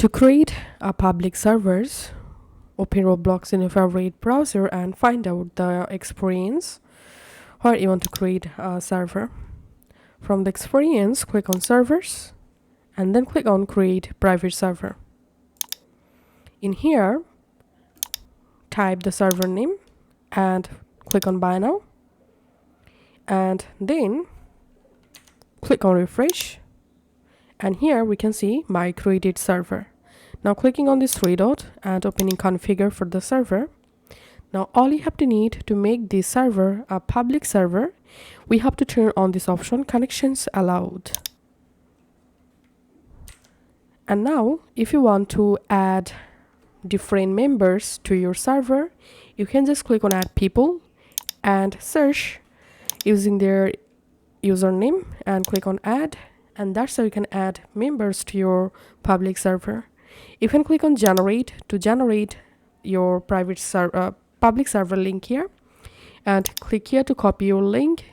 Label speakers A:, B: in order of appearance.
A: To create a public servers, open Roblox in your favorite browser and find out the experience where you want to create a server. From the experience, click on servers and then click on create private server. In here, type the server name and click on buy now, and then click on refresh, and here we can see my created server. Now clicking on this three dot and opening configure for the server. Now all you have to need to make this server a public server, we have to turn on this option connections allowed. And now if you want to add different members to your server, you can just click on add people and search using their username and click on add, and that's how you can add members to your public server. You can click on generate to generate your public server link here, and click here to copy your link